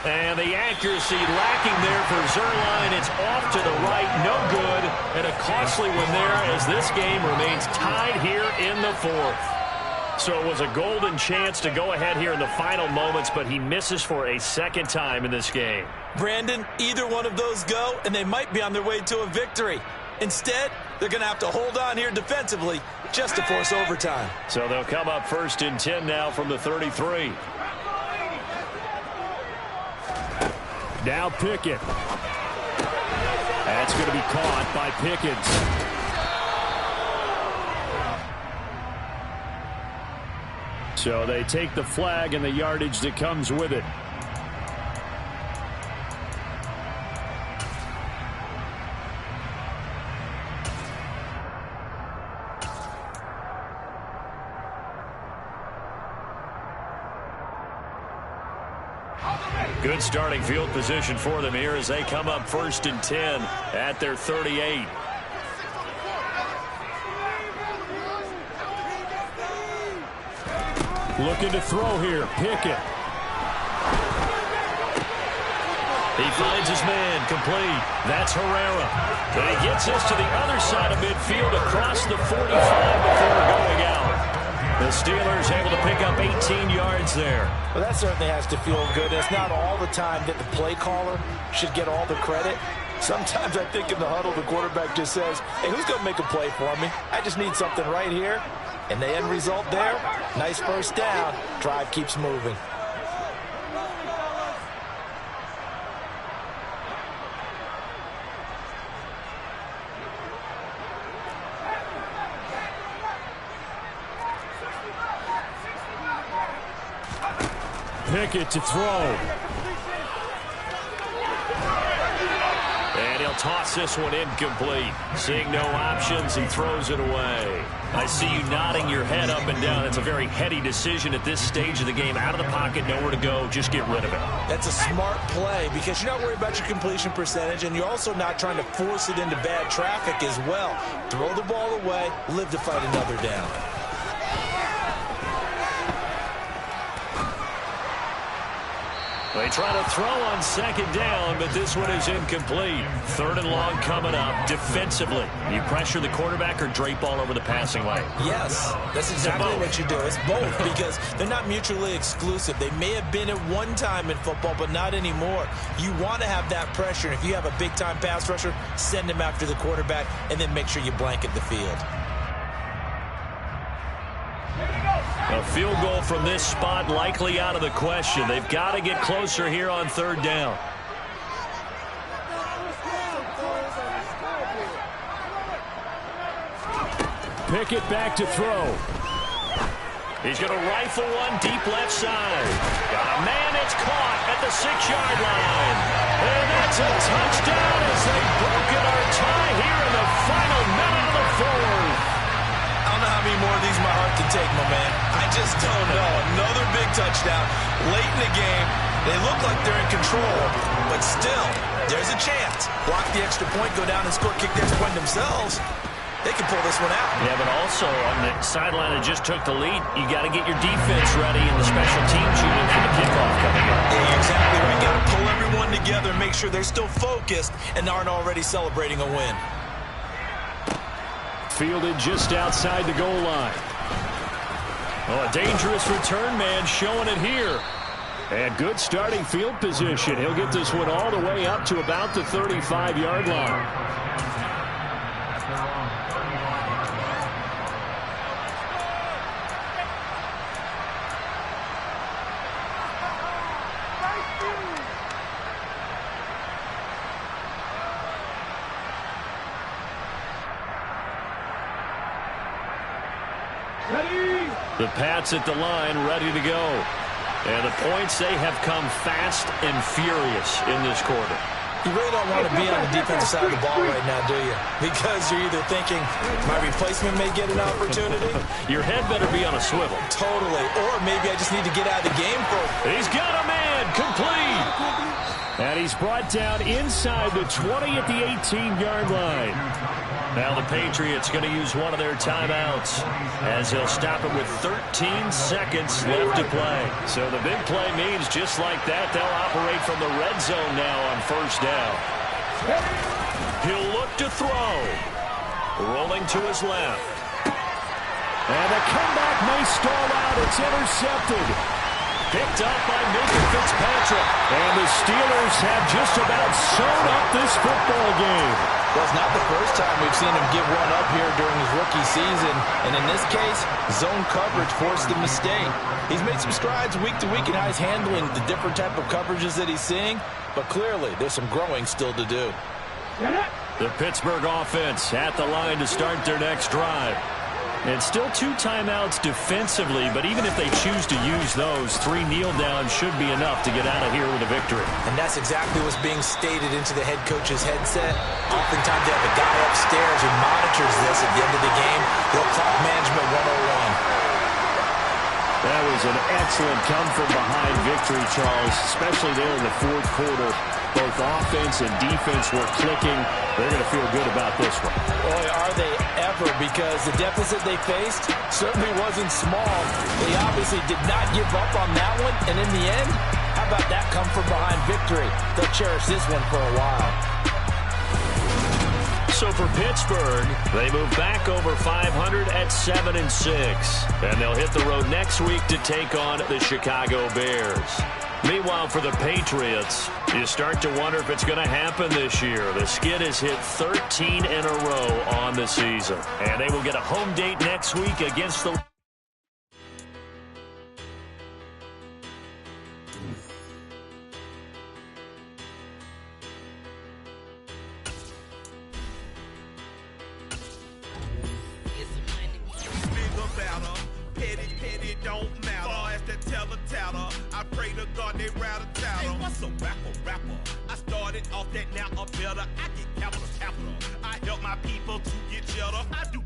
And the accuracy lacking there for Zerline. It's off to the right, no good, and a costly one there as this game remains tied here in the 4th. So it was a golden chance to go ahead here in the final moments, but he misses for a 2nd time in this game. Brandon, either one of those go, and they might be on their way to a victory. Instead, they're going to have to hold on here defensively just to force overtime. So they'll come up 1st and 10 now from the 33. Now Pickett. That's going to be caught by Pickens. So they take the flag and the yardage that comes with it. Good starting field position for them here as they come up 1st and 10 at their 38. Looking to throw here. Pickett. He finds his man complete. That's Herrera. And he gets this to the other side of midfield across the 45 before going out. The Steelers able to pick up 18 yards there. Well, that certainly has to feel good. It's not all the time that the play caller should get all the credit. Sometimes I think in the huddle, the quarterback just says, hey, who's going to make a play for me? I just need something right here. And the end result there, nice 1st down. Drive keeps moving. Pickett to throw. And he'll toss this one incomplete. Seeing no options, he throws it away. I see you nodding your head up and down. That's a very heady decision at this stage of the game. Out of the pocket, nowhere to go. Just get rid of it. That's a smart play because you're not worried about your completion percentage, and you're also not trying to force it into bad traffic as well. Throw the ball away, live to fight another down. They try to throw on 2nd down, but this one is incomplete. 3rd and long coming up. Defensively, you pressure the quarterback or drape all over the passing lane? Yes, that's exactly what you do. It's both because they're not mutually exclusive. They may have been at one time in football, but not anymore. You want to have that pressure. And if you have a big-time pass rusher, send him after the quarterback, and then make sure you blanket the field. Here we go. A field goal from this spot likely out of the question. They've got to get closer here on third down. Pickett back to throw. He's going to rifle one deep left side. Got a man, it's caught at the 6-yard line. And that's a touchdown as they've broken our tie here in the final minute of the fourth. I don't know how many more of these my heart can take, my man. I just don't know. Another big touchdown late in the game. They look like they're in control, but still, there's a chance. Block the extra point, go down and score, kick the extra point themselves. They can pull this one out. Yeah, but also on the sideline that just took the lead, you got to get your defense ready in the special teams unit for the kickoff coming up. Yeah, exactly. We got to pull everyone together and make sure they're still focused and aren't already celebrating a win. Fielded just outside the goal line. Oh, a dangerous return man showing it here. And good starting field position. He'll get this one all the way up to about the 35-yard line. The Pats at the line, ready to go. And the points, they have come fast and furious in this quarter. You really don't want to be on the defensive side of the ball right now, do you? Because you're either thinking, my replacement may get an opportunity. Your head better be on a swivel. Totally. Or maybe I just need to get out of the game for... He's got a man, complete. And he's brought down inside the 20 at the 18-yard line. Now the Patriots going to use one of their timeouts as he'll stop it with 13 seconds left to play. So the big play means just like that, they'll operate from the red zone now on first down. He'll look to throw. Rolling to his left. And the comeback may stall out. It's intercepted. Picked up by Minka Fitzpatrick. And the Steelers have just about sewn up this football game. Well, it's not the first time we've seen him give one up here during his rookie season. And in this case, zone coverage forced the mistake. He's made some strides week to week in how he's handling the different type of coverages that he's seeing. But clearly, there's some growing still to do. The Pittsburgh offense at the line to start their next drive. And still 2 timeouts defensively, but even if they choose to use those, 3 kneel downs should be enough to get out of here with a victory. And that's exactly what's being stated into the head coach's headset. Oftentimes they have a guy upstairs who monitors this at the end of the game. They'll clock management 101. That was an excellent come-from-behind victory, Charles, especially there in the fourth quarter. Both offense and defense were clicking. They're going to feel good about this one. Boy, are they ever, because the deficit they faced certainly wasn't small. They obviously did not give up on that one, and in the end, how about that come-from-behind victory? They'll cherish this one for a while. So for Pittsburgh, they move back over 500 at 7-6. And they'll hit the road next week to take on the Chicago Bears. Meanwhile, for the Patriots, you start to wonder if it's going to happen this year. The skid has hit 13 in a row on the season. And they will get a home date next week against the... I pray to God they rattle tattle. Hey, what's a rapper? I started off that, now I'm better. I get capital. I help my people to get cheddar. I do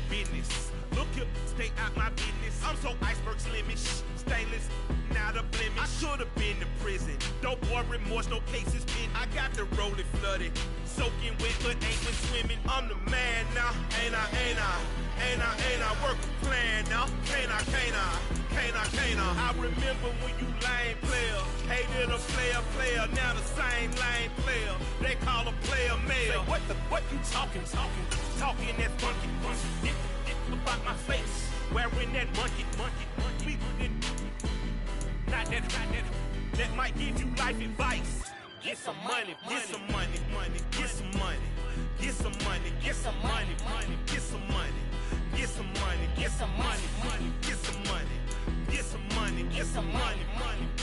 business. Look here, stay out my business. I'm so iceberg slimish, stainless, not a blemish. I should have been to prison. No boy remorse, no cases pinned. I got the rolling flooded, soaking wet, but ain't been swimming. I'm the man now, ain't I? Work a plan now, can't I? I remember when you lame player, hated a player, now the same lame player. They call a player mayor. Say, what you talking that funky, about my face, wearing that monkey. Not that might give you life advice. Get some money. money, get some money, money.